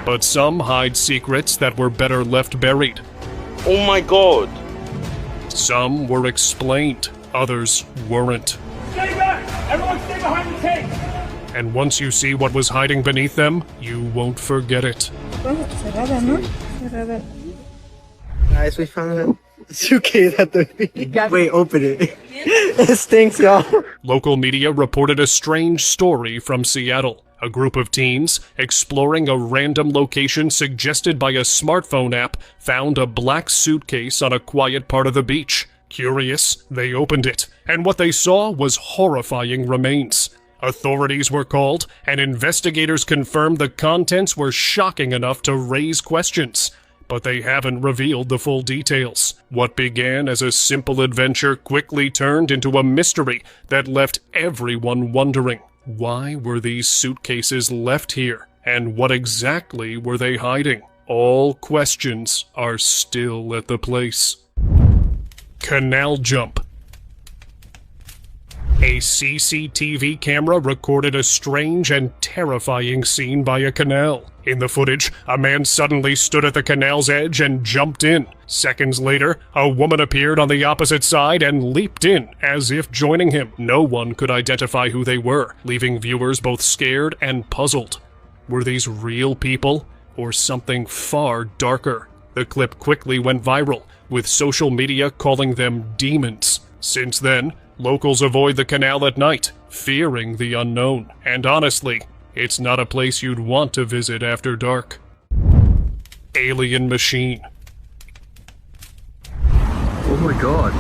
But some hide secrets that were better left buried. Oh my god. Some were explained, others weren't. Stay back! Everyone stay behind the tank! And once you see what was hiding beneath them, you won't forget it. Guys, we found a suitcase at the beach. Wait, open it. It stinks, y'all. Local media reported a strange story from Seattle. A group of teens, exploring a random location suggested by a smartphone app, found a black suitcase on a quiet part of the beach. Curious, they opened it, and what they saw was horrifying remains. Authorities were called, and investigators confirmed the contents were shocking enough to raise questions. But they haven't revealed the full details. What began as a simple adventure quickly turned into a mystery that left everyone wondering. Why were these suitcases left here? And what exactly were they hiding? All questions are still at the place. Canal jump. A CCTV camera recorded a strange and terrifying scene by a canal. In the footage, a man suddenly stood at the canal's edge and jumped in. Seconds later, a woman appeared on the opposite side and leaped in, as if joining him. No one could identify who they were, leaving viewers both scared and puzzled. Were these real people, or something far darker? The clip quickly went viral, with social media calling them demons. Since then, locals avoid the canal at night, fearing the unknown. And honestly, it's not a place you'd want to visit after dark. Alien machine. Oh my god.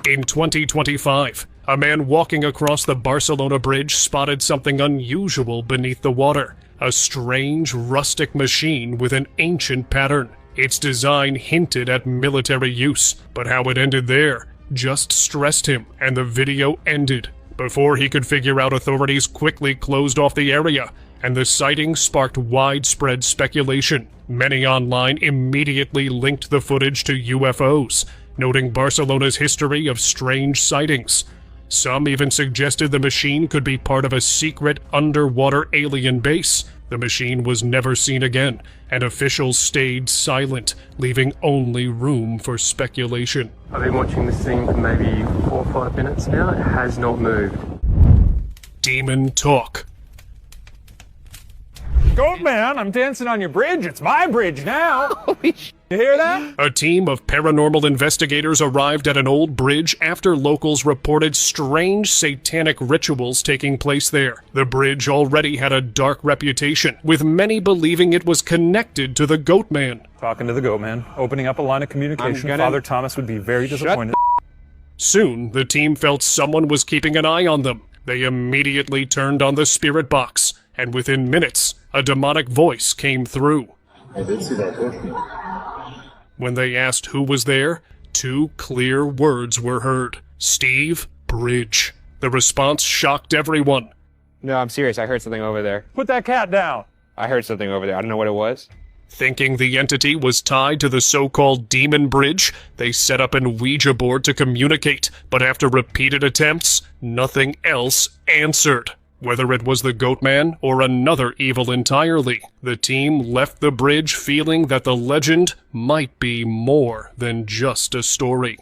In 2025, a man walking across the Barcelona Bridge spotted something unusual beneath the water. A strange, rustic machine with an ancient pattern. Its design hinted at military use, but how it ended there just stressed him, and the video ended. Before he could figure out, authorities quickly closed off the area, and the sighting sparked widespread speculation. Many online immediately linked the footage to UFOs, noting Barcelona's history of strange sightings. Some even suggested the machine could be part of a secret underwater alien base. The machine was never seen again, and officials stayed silent, leaving only room for speculation. I've been watching this thing for maybe 4 or 5 minutes now. It has not moved. Demon talk. Goat man, I'm dancing on your bridge. It's my bridge now. Holy shit. You hear that? A team of paranormal investigators arrived at an old bridge after locals reported strange satanic rituals taking place there. The bridge already had a dark reputation, with many believing it was connected to the Goat Man. Talking to the goat man, opening up a line of communication. Father Thomas would be very disappointed. Soon, the team felt someone was keeping an eye on them. They immediately turned on the spirit box, and within minutes, a demonic voice came through. I did see that torch. When they asked who was there, 2 clear words were heard. Steve Bridge. The response shocked everyone. No, I'm serious. I heard something over there. Put that cat down. I heard something over there. I don't know what it was. Thinking the entity was tied to the so-called Demon Bridge, they set up an Ouija board to communicate, but after repeated attempts, nothing else answered. Whether it was the Goat Man or another evil entirely, the team left the bridge feeling that the legend might be more than just a story.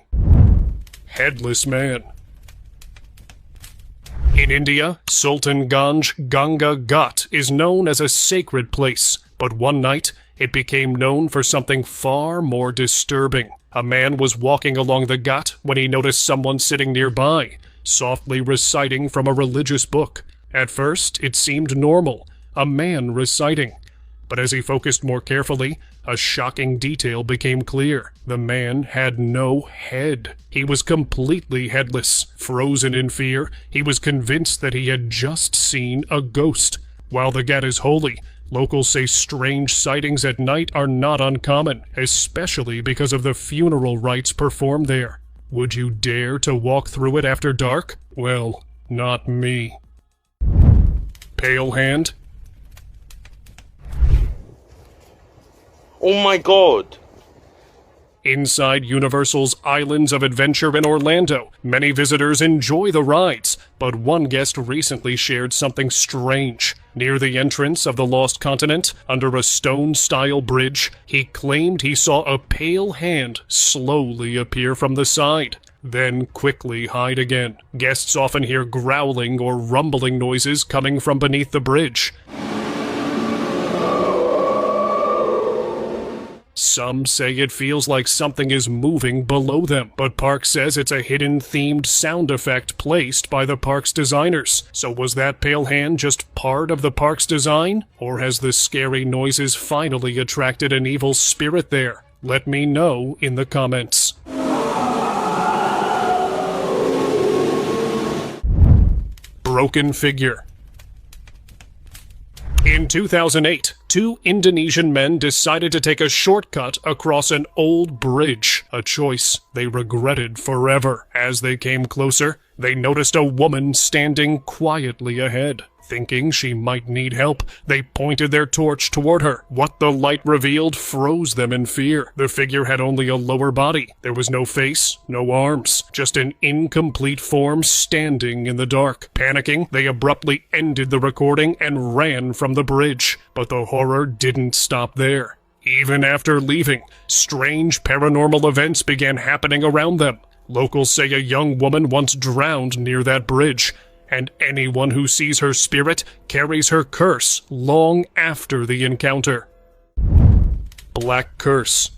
Headless Man. In India, Sultanganj Ganga Ghat is known as a sacred place, but one night it became known for something far more disturbing. A man was walking along the Ghat when he noticed someone sitting nearby, softly reciting from a religious book. At first, it seemed normal, a man reciting. But as he focused more carefully, a shocking detail became clear. The man had no head. He was completely headless. Frozen in fear, he was convinced that he had just seen a ghost. While the Ghat is holy, locals say strange sightings at night are not uncommon, especially because of the funeral rites performed there. Would you dare to walk through it after dark? Well, not me. Pale Hand. Oh my god. Inside Universal's Islands of Adventure in Orlando, many visitors enjoy the rides, but one guest recently shared something strange. Near the entrance of the lost continent, under a stone-style bridge, he claimed he saw a pale hand slowly appear from the side, then quickly hide again. Guests often hear growling or rumbling noises coming from beneath the bridge. Some say it feels like something is moving below them, but Park says it's a hidden themed sound effect placed by the park's designers. So was that pale hand just part of the park's design? Or has the scary noises finally attracted an evil spirit there? Let me know in the comments. Broken figure. In 2008, two Indonesian men decided to take a shortcut across an old bridge, a choice they regretted forever. As they came closer, they noticed a woman standing quietly ahead. Thinking she might need help, they pointed their torch toward her. What the light revealed froze them in fear. The figure had only a lower body. There was no face, no arms, just an incomplete form standing in the dark. Panicking, they abruptly ended the recording and ran from the bridge. But the horror didn't stop there. Even after leaving, strange paranormal events began happening around them. Locals say a young woman once drowned near that bridge, and anyone who sees her spirit carries her curse long after the encounter. Black Curse.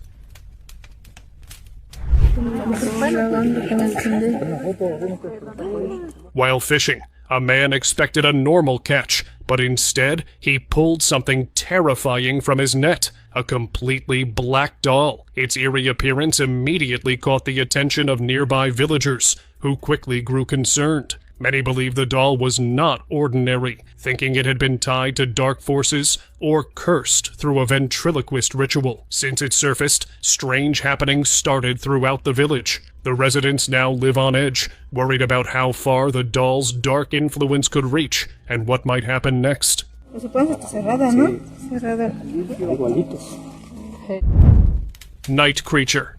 While fishing, a man expected a normal catch, but instead he pulled something terrifying from his net, a completely black doll. Its eerie appearance immediately caught the attention of nearby villagers, who quickly grew concerned. Many believe the doll was not ordinary, thinking it had been tied to dark forces or cursed through a ventriloquist ritual. Since it surfaced, strange happenings started throughout the village. The residents now live on edge, worried about how far the doll's dark influence could reach and what might happen next. Night Creature.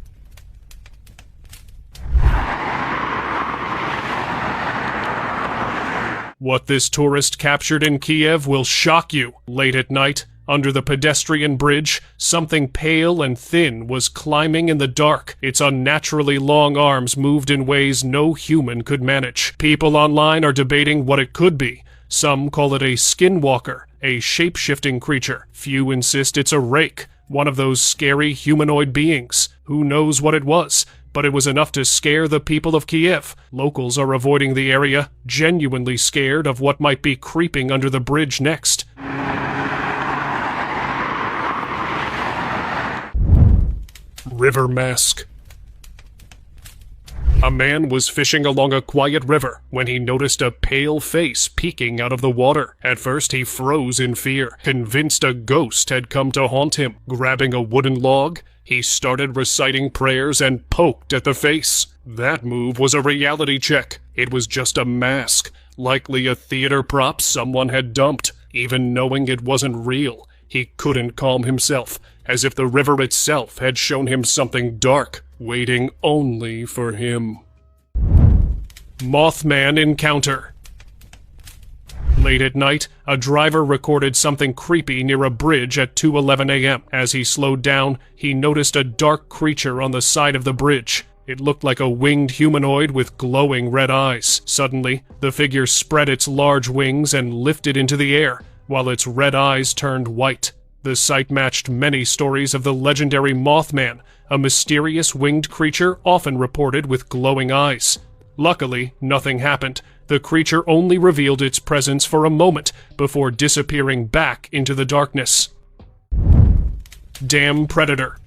What this tourist captured in Kiev will shock you. Late at night, under the pedestrian bridge, something pale and thin was climbing in the dark. Its unnaturally long arms moved in ways no human could manage. People online are debating what it could be. Some call it a skinwalker, a shape-shifting creature. Few insist it's a rake, one of those scary humanoid beings. Who knows what it was? But it was enough to scare the people of Kiev. Locals are avoiding the area, genuinely scared of what might be creeping under the bridge next. River Mask. A man was fishing along a quiet river when he noticed a pale face peeking out of the water. At first he froze in fear, convinced a ghost had come to haunt him. Grabbing a wooden log, he started reciting prayers and poked at the face. That move was a reality check. It was just a mask, likely a theater prop someone had dumped. Even knowing it wasn't real, he couldn't calm himself, as if the river itself had shown him something dark, waiting only for him. Mothman Encounter. Late at night, a driver recorded something creepy near a bridge at 2:11 a.m. As he slowed down, he noticed a dark creature on the side of the bridge. It looked like a winged humanoid with glowing red eyes. Suddenly, the figure spread its large wings and lifted into the air, while its red eyes turned white. The sight matched many stories of the legendary Mothman, a mysterious winged creature often reported with glowing eyes. Luckily, nothing happened. The creature only revealed its presence for a moment before disappearing back into the darkness. Dam Predator.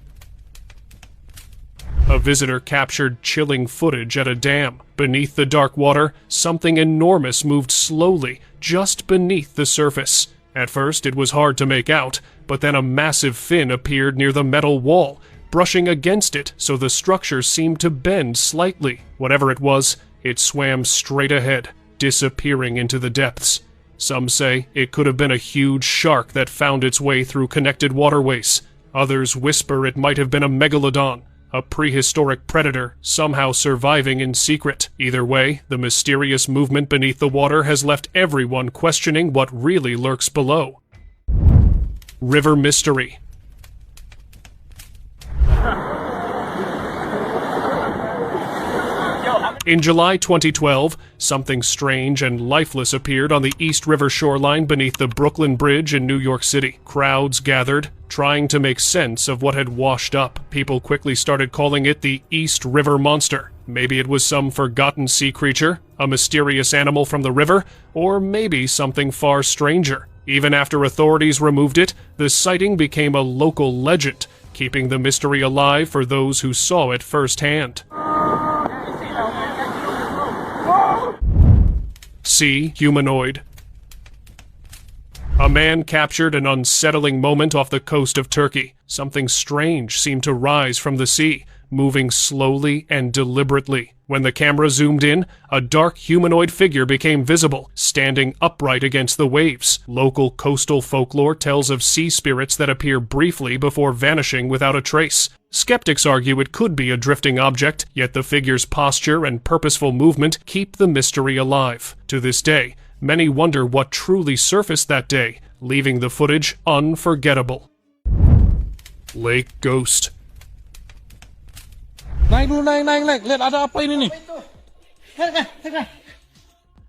A visitor captured chilling footage at a dam. Beneath the dark water, something enormous moved slowly, just beneath the surface. At first, it was hard to make out, but then a massive fin appeared near the metal wall, brushing against it so the structure seemed to bend slightly. Whatever it was, it swam straight ahead, disappearing into the depths. Some say it could have been a huge shark that found its way through connected waterways. Others whisper it might have been a megalodon, A prehistoric predator somehow surviving in secret. Either way, the mysterious movement beneath the water has left everyone questioning what really lurks below. River mystery. In July 2012, something strange and lifeless appeared on the East River shoreline beneath the Brooklyn Bridge in New York City. Crowds gathered, trying to make sense of what had washed up. People quickly started calling it the East River Monster. Maybe it was some forgotten sea creature, a mysterious animal from the river, or maybe something far stranger. Even after authorities removed it, the sighting became a local legend, keeping the mystery alive for those who saw it firsthand. Sea humanoid. A man captured an unsettling moment off the coast of Turkey. Something strange seemed to rise from the sea, moving slowly and deliberately. When the camera zoomed in, a dark humanoid figure became visible, standing upright against the waves. Local coastal folklore tells of sea spirits that appear briefly before vanishing without a trace. Skeptics argue it could be a drifting object, yet the figure's posture and purposeful movement keep the mystery alive. To this day, many wonder what truly surfaced that day, leaving the footage unforgettable. Lake Ghost.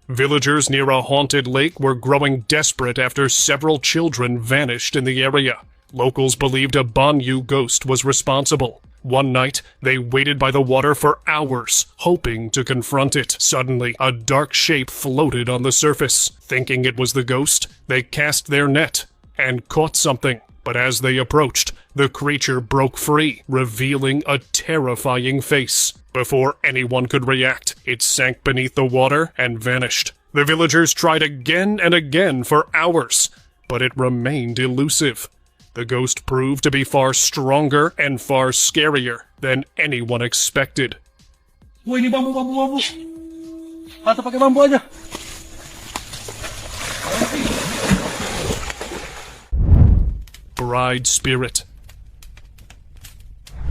Villagers near a haunted lake were growing desperate after several children vanished in the area. Locals believed a Banyu ghost was responsible. One night, they waited by the water for hours, hoping to confront it. Suddenly, a dark shape floated on the surface. Thinking it was the ghost, they cast their net and caught something. But as they approached, the creature broke free, revealing a terrifying face. Before anyone could react, it sank beneath the water and vanished. The villagers tried again and again for hours, but it remained elusive. The ghost proved to be far stronger and far scarier than anyone expected. Bride spirit.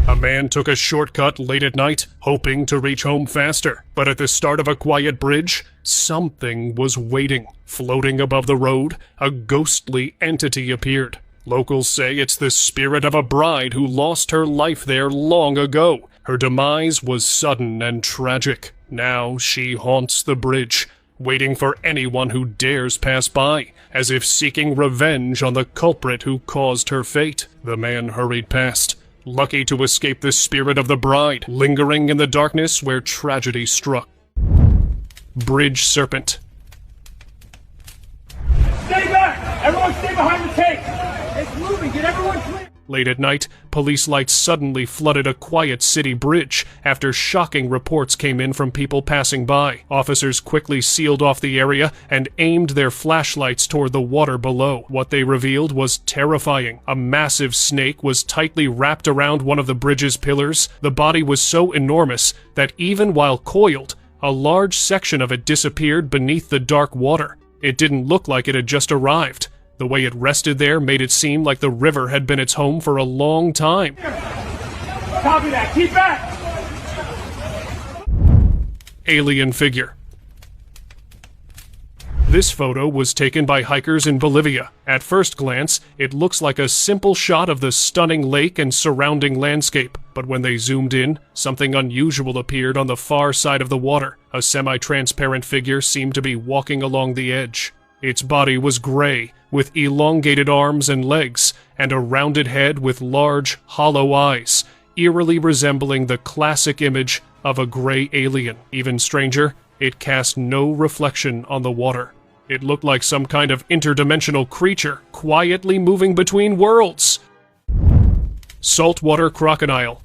A man took a shortcut late at night, hoping to reach home faster. But at the start of a quiet bridge, something was waiting. Floating above the road, a ghostly entity appeared. Locals say it's the spirit of a bride who lost her life there long ago. Her demise was sudden and tragic. Now she haunts the bridge, waiting for anyone who dares pass by, as if seeking revenge on the culprit who caused her fate. The man hurried past, lucky to escape the spirit of the bride, lingering in the darkness where tragedy struck. Bridge serpent. Stay back! Everyone stay behind the tank! It's moving! Get everyone clear! Late at night, police lights suddenly flooded a quiet city bridge after shocking reports came in from people passing by. Officers quickly sealed off the area and aimed their flashlights toward the water below. What they revealed was terrifying. A massive snake was tightly wrapped around one of the bridge's pillars. The body was so enormous that even while coiled, a large section of it disappeared beneath the dark water. It didn't look like it had just arrived. The way it rested there made it seem like the river had been its home for a long time. Copy that! Keep back! Alien figure. This photo was taken by hikers in Bolivia. At first glance, it looks like a simple shot of the stunning lake and surrounding landscape. But when they zoomed in, something unusual appeared on the far side of the water. A semi-transparent figure seemed to be walking along the edge. Its body was gray, with elongated arms and legs, and a rounded head with large, hollow eyes, eerily resembling the classic image of a gray alien. Even stranger, it cast no reflection on the water. It looked like some kind of interdimensional creature, quietly moving between worlds. Saltwater crocodile.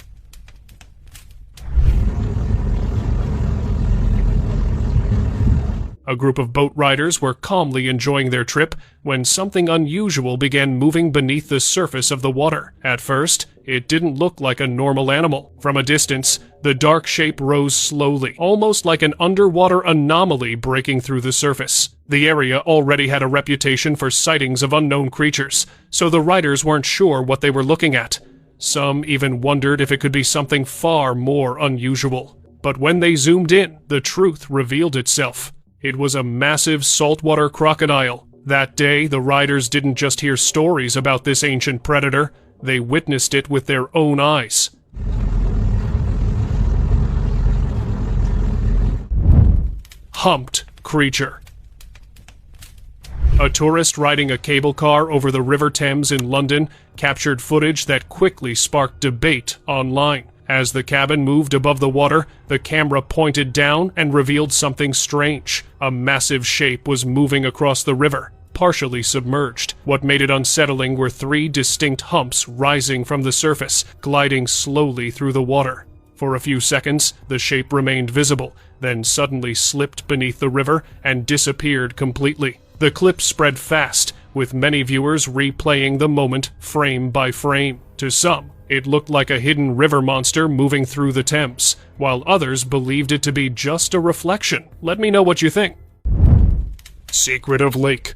A group of boat riders were calmly enjoying their trip when something unusual began moving beneath the surface of the water. At first, it didn't look like a normal animal. From a distance, the dark shape rose slowly, almost like an underwater anomaly breaking through the surface. The area already had a reputation for sightings of unknown creatures, so the riders weren't sure what they were looking at. Some even wondered if it could be something far more unusual. But when they zoomed in, the truth revealed itself. It was a massive saltwater crocodile. That day, the riders didn't just hear stories about this ancient predator, they witnessed it with their own eyes. Humped creature. A tourist riding a cable car over the River Thames in London captured footage that quickly sparked debate online. As the cabin moved above the water, the camera pointed down and revealed something strange. A massive shape was moving across the river, partially submerged. What made it unsettling were 3 distinct humps rising from the surface, gliding slowly through the water. For a few seconds, the shape remained visible, then suddenly slipped beneath the river and disappeared completely. The clip spread fast, with many viewers replaying the moment frame by frame. To some, it looked like a hidden river monster moving through the Thames, while others believed it to be just a reflection. Let me know what you think. Secret of Lake.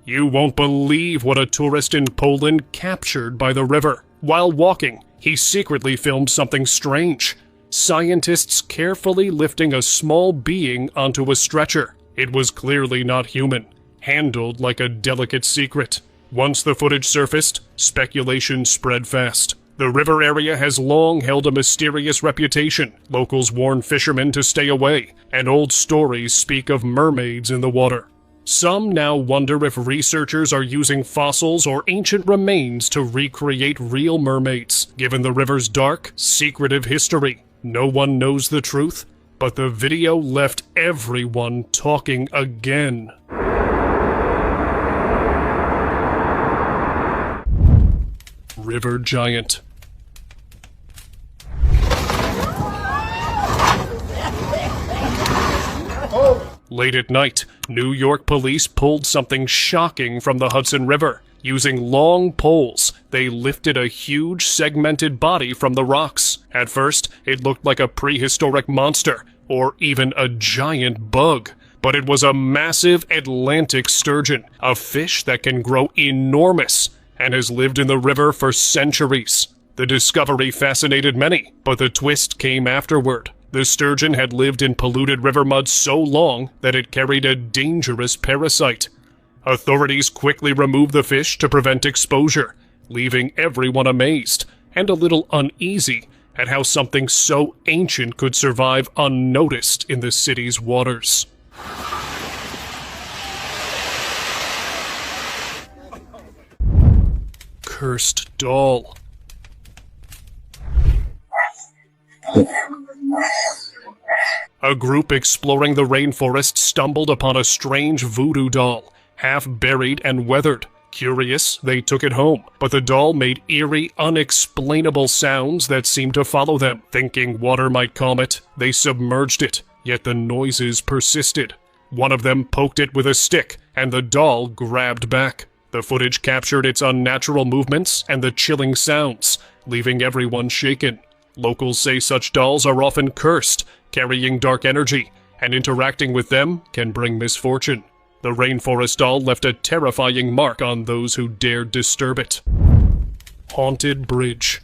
You won't believe what a tourist in Poland captured by the river. While walking, he secretly filmed something strange. Scientists carefully lifting a small being onto a stretcher. It was clearly not human, handled like a delicate secret. Once the footage surfaced, speculation spread fast. The river area has long held a mysterious reputation. Locals warn fishermen to stay away, and old stories speak of mermaids in the water. Some now wonder if researchers are using fossils or ancient remains to recreate real mermaids. Given the river's dark, secretive history, no one knows the truth, but the video left everyone talking again. River giant. Late at night, New York police pulled something shocking from the Hudson River. Using long poles, they lifted a huge segmented body from the rocks. At first, it looked like a prehistoric monster, or even a giant bug. But it was a massive Atlantic sturgeon, a fish that can grow enormous, and has lived in the river for centuries. The discovery fascinated many, but the twist came afterward. The sturgeon had lived in polluted river mud so long that it carried a dangerous parasite. Authorities quickly removed the fish to prevent exposure, leaving everyone amazed and a little uneasy at how something so ancient could survive unnoticed in the city's waters. Cursed doll. A group exploring the rainforest stumbled upon a strange voodoo doll, half buried and weathered. Curious, they took it home, but the doll made eerie, unexplainable sounds that seemed to follow them. Thinking water might calm it, they submerged it, yet the noises persisted. One of them poked it with a stick, and the doll grabbed back. The footage captured its unnatural movements and the chilling sounds, leaving everyone shaken. Locals say such dolls are often cursed, carrying dark energy, and interacting with them can bring misfortune. The rainforest doll left a terrifying mark on those who dared disturb it. Haunted bridge.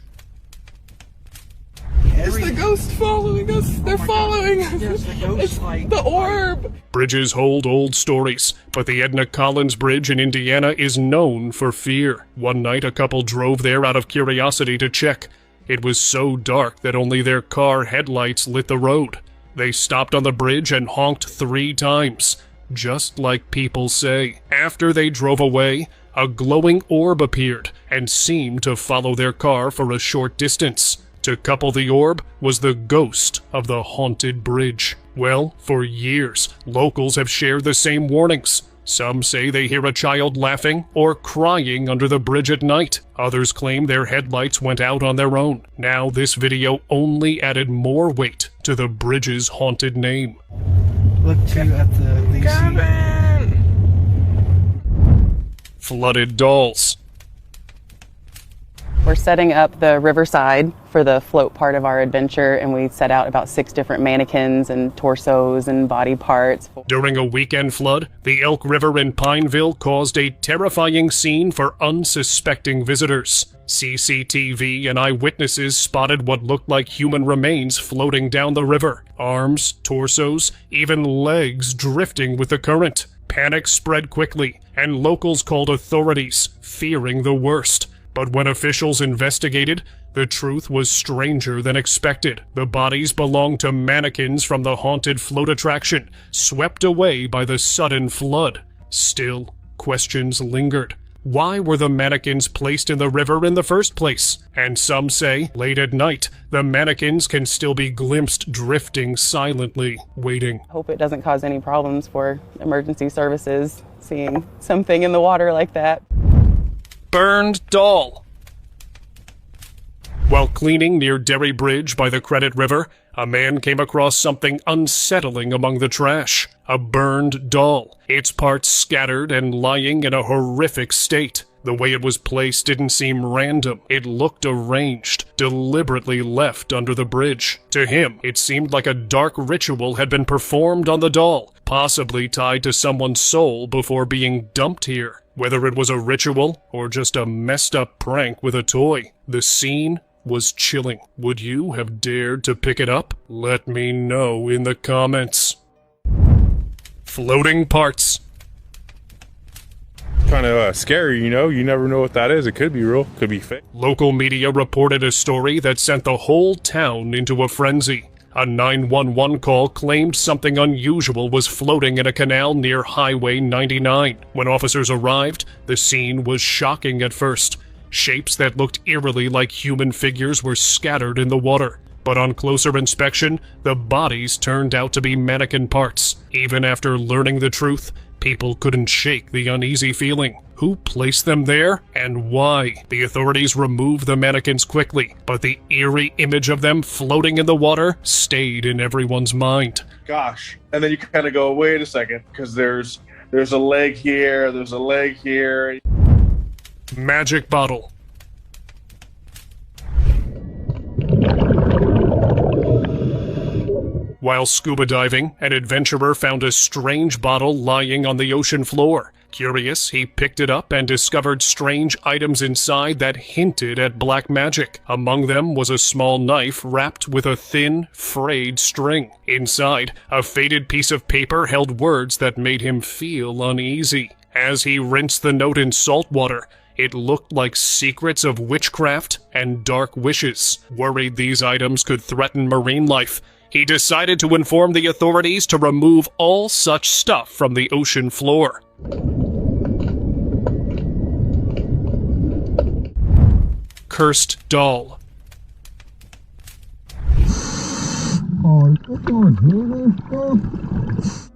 Is the ghost following us? They're following us. Yes, the ghost, it's the orb. Bridges hold old stories, but the Edna Collins Bridge in Indiana is known for fear. One night, a couple drove there out of curiosity to check. It was so dark that only their car headlights lit the road. They stopped on the bridge and honked 3 times, just like people say. After they drove away, a glowing orb appeared and seemed to follow their car for a short distance. To couple the orb was the ghost of the haunted bridge. Well, for years, locals have shared the same warnings. Some say they hear a child laughing or crying under the bridge at night. Others claim their headlights went out on their own. Now this video only added more weight to the bridge's haunted name. Look too at the Lacey. Cabin. Flooded dolls. We're setting up the riverside for the float part of our adventure, and we set out about 6 different mannequins and torsos and body parts. During a weekend flood, the Elk River in Pineville caused a terrifying scene for unsuspecting visitors. CCTV and eyewitnesses spotted what looked like human remains floating down the river. Arms, torsos, even legs drifting with the current. Panic spread quickly, and locals called authorities, fearing the worst. But when officials investigated, the truth was stranger than expected. The bodies belonged to mannequins from the haunted float attraction, swept away by the sudden flood. Still, questions lingered. Why were the mannequins placed in the river in the first place? And some say, late at night, the mannequins can still be glimpsed drifting silently, waiting. Hope it doesn't cause any problems for emergency services, seeing something in the water like that. Burned doll. While cleaning near Derry Bridge by the Credit River, a man came across something unsettling among the trash. A burned doll, its parts scattered and lying in a horrific state. The way it was placed didn't seem random. It looked arranged, deliberately left under the bridge. To him, it seemed like a dark ritual had been performed on the doll, possibly tied to someone's soul before being dumped here. Whether it was a ritual or just a messed up prank with a toy, the scene was chilling. Would you have dared to pick it up? Let me know in the comments. Floating parts. Kind of scary, you know? You never know what that is. It could be real, could be fake. Local media reported a story that sent the whole town into a frenzy. A 911 call claimed something unusual was floating in a canal near Highway 99. When officers arrived, the scene was shocking at first. Shapes that looked eerily like human figures were scattered in the water. But on closer inspection, the bodies turned out to be mannequin parts. Even after learning the truth, people couldn't shake the uneasy feeling. Who placed them there, and why? The authorities removed the mannequins quickly, but the eerie image of them floating in the water stayed in everyone's mind. Gosh. And then you kind of go, wait a second, because there's a leg here, there's a leg here. Magic bottle. While scuba diving, an adventurer found a strange bottle lying on the ocean floor. Curious, he picked it up and discovered strange items inside that hinted at black magic. Among them was a small knife wrapped with a thin, frayed string. Inside, a faded piece of paper held words that made him feel uneasy. As he rinsed the note in salt water, it looked like secrets of witchcraft and dark wishes. Worried these items could threaten marine life, he decided to inform the authorities to remove all such stuff from the ocean floor. Cursed doll.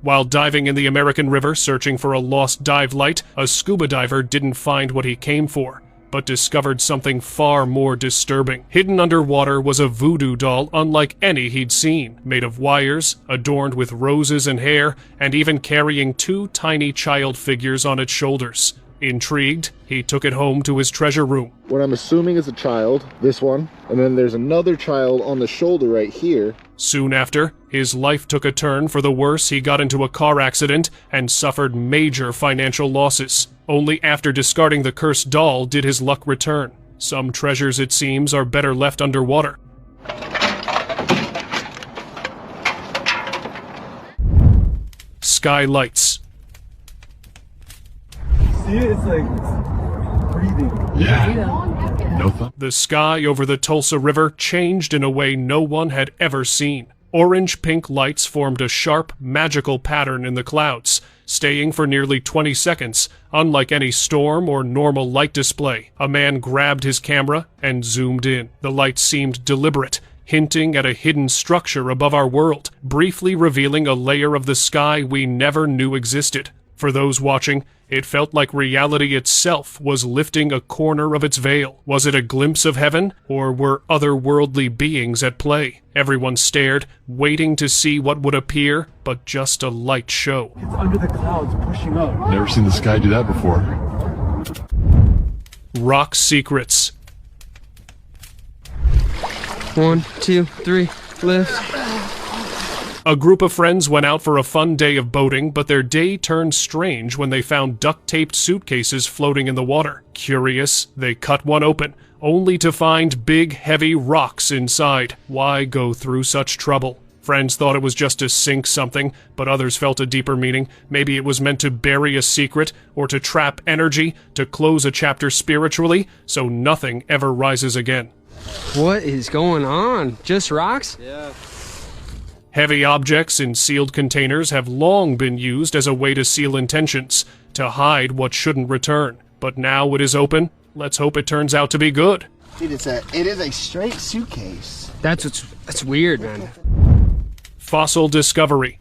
While diving in the American River searching for a lost dive light, a scuba diver didn't find what he came for, but discovered something far more disturbing. Hidden underwater was a voodoo doll unlike any he'd seen, made of wires, adorned with roses and hair, and even carrying 2 tiny child figures on its shoulders. Intrigued, he took it home to his treasure room. What I'm assuming is a child, this one, and then there's another child on the shoulder right here. Soon after, his life took a turn for the worse. He got into a car accident and suffered major financial losses. Only after discarding the cursed doll did his luck return. Some treasures, it seems, are better left underwater. Skylights. See it? It's like breathing. Yeah. No fun. The sky over the Tulsa River changed in a way no one had ever seen. Orange-pink lights formed a sharp, magical pattern in the clouds, staying for nearly 20 seconds, unlike any storm or normal light display. A man grabbed his camera and zoomed in. The light seemed deliberate, hinting at a hidden structure above our world, briefly revealing a layer of the sky we never knew existed. For those watching, it felt like reality itself was lifting a corner of its veil. Was it a glimpse of heaven, or were otherworldly beings at play? Everyone stared, waiting to see what would appear, but just a light show. It's under the clouds, pushing up. Never seen the sky do that before. Rock secrets. 1, 2, 3, lift. A group of friends went out for a fun day of boating, but their day turned strange when they found duct-taped suitcases floating in the water. Curious, they cut one open, only to find big, heavy rocks inside. Why go through such trouble? Friends thought it was just to sink something, but others felt a deeper meaning. Maybe it was meant to bury a secret, or to trap energy, to close a chapter spiritually, so nothing ever rises again. What is going on? Just rocks? Yeah. Heavy objects in sealed containers have long been used as a way to seal intentions, to hide what shouldn't return. But now it is open. Let's hope it turns out to be good. Dude, it is a straight suitcase. That's weird, man. Fossil discovery.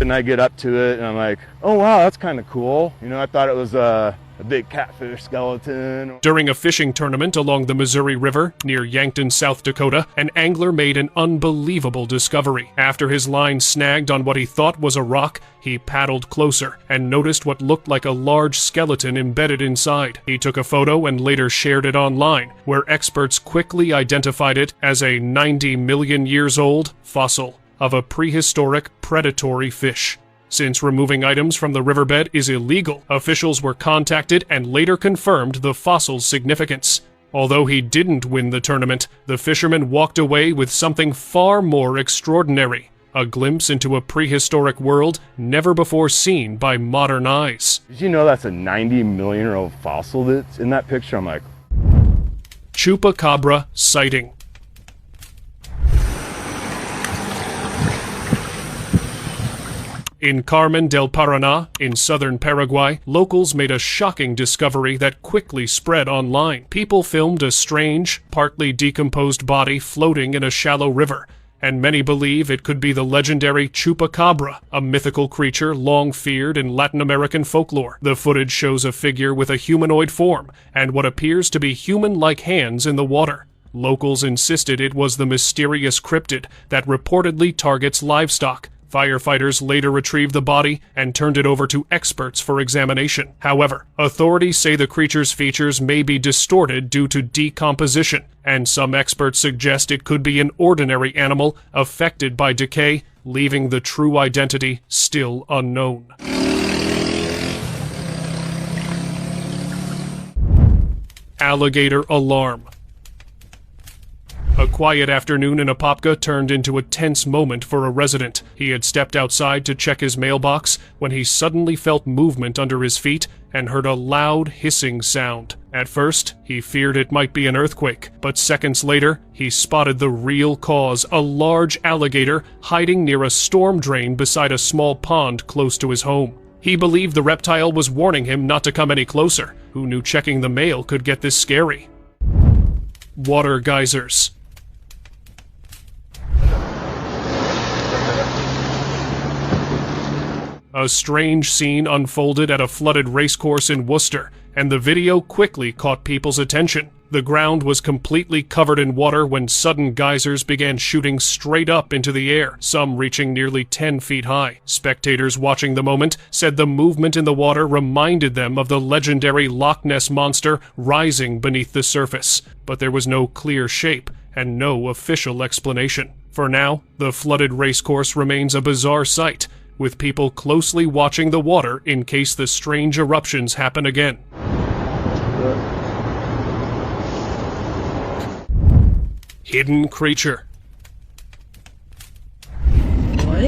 And I get up to it and I'm like, oh wow, that's kind of cool. You know, I thought it was a big catfish skeleton. During a fishing tournament along the Missouri River near Yankton, South Dakota, an angler made an unbelievable discovery. After his line snagged on what he thought was a rock, he paddled closer and noticed what looked like a large skeleton embedded inside. He took a photo and later shared it online, where experts quickly identified it as a 90 million years old fossil of a prehistoric predatory fish. Since removing items from the riverbed is illegal, officials were contacted and later confirmed the fossil's significance. Although he didn't win the tournament, the fisherman walked away with something far more extraordinary, a glimpse into a prehistoric world never before seen by modern eyes. Did you know that's a 90 million year old fossil that's in that picture? I'm like, Chupacabra sighting. In Carmen del Paraná, in southern Paraguay, locals made a shocking discovery that quickly spread online. People filmed a strange, partly decomposed body floating in a shallow river, and many believe it could be the legendary Chupacabra, a mythical creature long feared in Latin American folklore. The footage shows a figure with a humanoid form and what appears to be human-like hands in the water. Locals insisted it was the mysterious cryptid that reportedly targets livestock. Firefighters later retrieved the body and turned it over to experts for examination. However, authorities say the creature's features may be distorted due to decomposition, and some experts suggest it could be an ordinary animal affected by decay, leaving the true identity still unknown. Alligator alarm. A quiet afternoon in Apopka turned into a tense moment for a resident. He had stepped outside to check his mailbox when he suddenly felt movement under his feet and heard a loud hissing sound. At first, he feared it might be an earthquake, but seconds later, he spotted the real cause, a large alligator hiding near a storm drain beside a small pond close to his home. He believed the reptile was warning him not to come any closer. Who knew checking the mail could get this scary? Water geysers. A strange scene unfolded at a flooded racecourse in Worcester, and the video quickly caught people's attention. The ground was completely covered in water when sudden geysers began shooting straight up into the air, some reaching nearly 10 feet high. Spectators watching the moment said the movement in the water reminded them of the legendary Loch Ness monster rising beneath the surface, but there was no clear shape and no official explanation. For now, the flooded racecourse remains a bizarre sight, with people closely watching the water in case the strange eruptions happen again. Hidden creature. What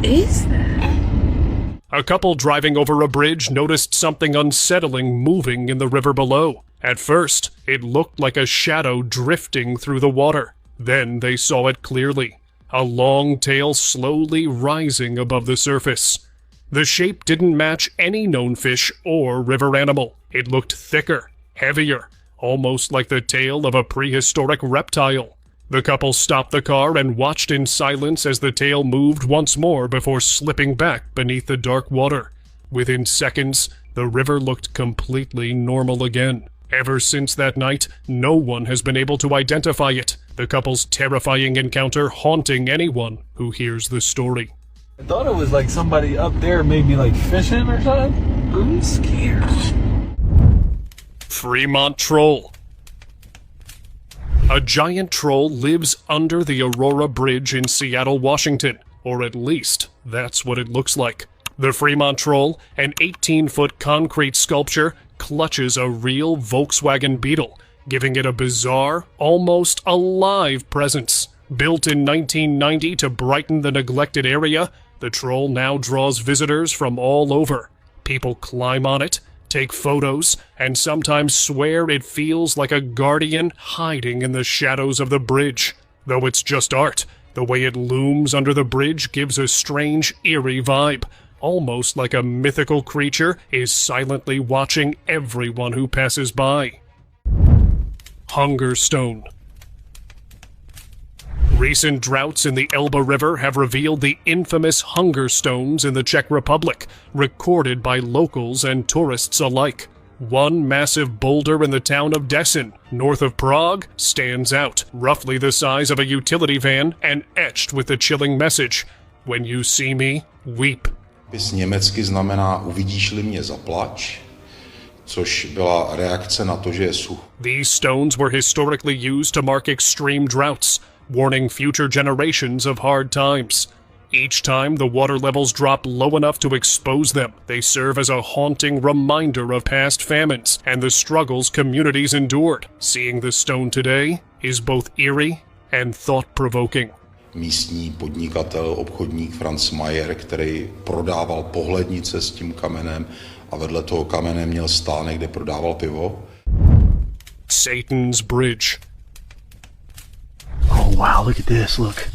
is that? A couple driving over a bridge noticed something unsettling moving in the river below. At first, it looked like a shadow drifting through the water. Then they saw it clearly. A long tail slowly rising above the surface. The shape didn't match any known fish or river animal. It looked thicker, heavier, almost like the tail of a prehistoric reptile. The couple stopped the car and watched in silence as the tail moved once more before slipping back beneath the dark water. Within seconds, the river looked completely normal again. Ever since that night, no one has been able to identify it, the couple's terrifying encounter haunting anyone who hears the story. I thought it was like somebody up there maybe like fishing or something. I'm scared. Fremont Troll. A giant troll lives under the Aurora Bridge in Seattle, Washington, or at least that's what it looks like. The Fremont Troll, an 18-foot concrete sculpture, clutches a real Volkswagen Beetle, giving it a bizarre, almost alive presence. Built in 1990 to brighten the neglected area, the troll now draws visitors from all over. People climb on it, take photos, and sometimes swear it feels like a guardian hiding in the shadows of the bridge. Though it's just art, the way it looms under the bridge gives a strange, eerie vibe, almost like a mythical creature is silently watching everyone who passes by. Hunger Stone. Recent droughts in the Elbe River have revealed the infamous hunger stones in the Czech Republic, recorded by locals and tourists alike. One massive boulder in the town of Desin, north of Prague, stands out, roughly the size of a utility van and etched with the chilling message, "When you see me, weep." Německy znamená uvidíš-li mě zaplač, což byla reakce na to, že je sucho. These stones were historically used to mark extreme droughts, warning future generations of hard times. Each time the water levels drop low enough to expose them, they serve as a haunting reminder of past famines and the struggles communities endured. Seeing the stone today is both eerie and thought-provoking. Místní podnikatel, obchodník Franz Mayer, který prodával pohlednice s tím kamenem a vedle toho kamene měl stánek, kde prodával pivo. Satan's Bridge. Oh wow, look at this, look.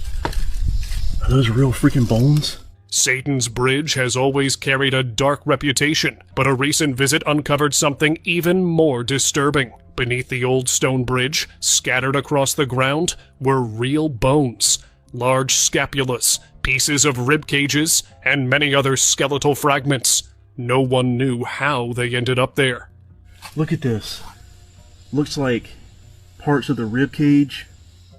Are those real freaking bones? Satan's Bridge has always carried a dark reputation, but a recent visit uncovered something even more disturbing. Beneath the old stone bridge, scattered across the ground, were real bones. Large scapulas, pieces of rib cages, and many other skeletal fragments. No one knew how they ended up there. Look at this. Looks like parts of the rib cage.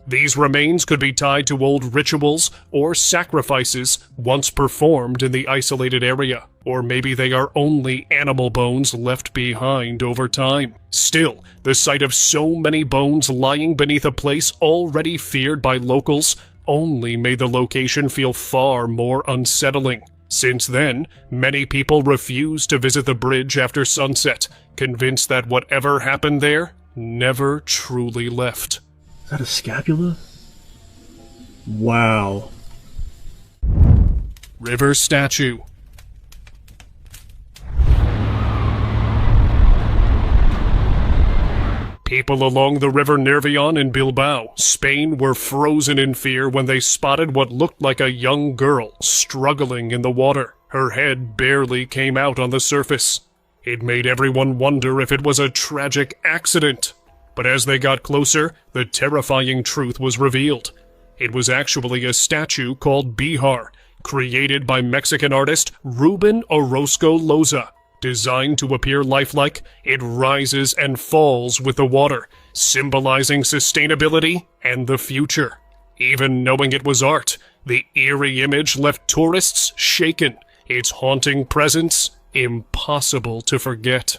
These remains could be tied to old rituals or sacrifices once performed in the isolated area. Or maybe they are only animal bones left behind over time. Still, the sight of so many bones lying beneath a place already feared by locals only made the location feel far more unsettling. Since then, many people refuse to visit the bridge after sunset, convinced that whatever happened there never truly left. Is that a scapula? Wow. River Statue. People along the River Nervion in Bilbao, Spain, were frozen in fear when they spotted what looked like a young girl struggling in the water. Her head barely came out on the surface. It made everyone wonder if it was a tragic accident. But as they got closer, the terrifying truth was revealed. It was actually a statue called Bihar, created by Mexican artist Ruben Orozco Loza. Designed to appear lifelike, it rises and falls with the water, symbolizing sustainability and the future. Even knowing it was art, the eerie image left tourists shaken, its haunting presence impossible to forget.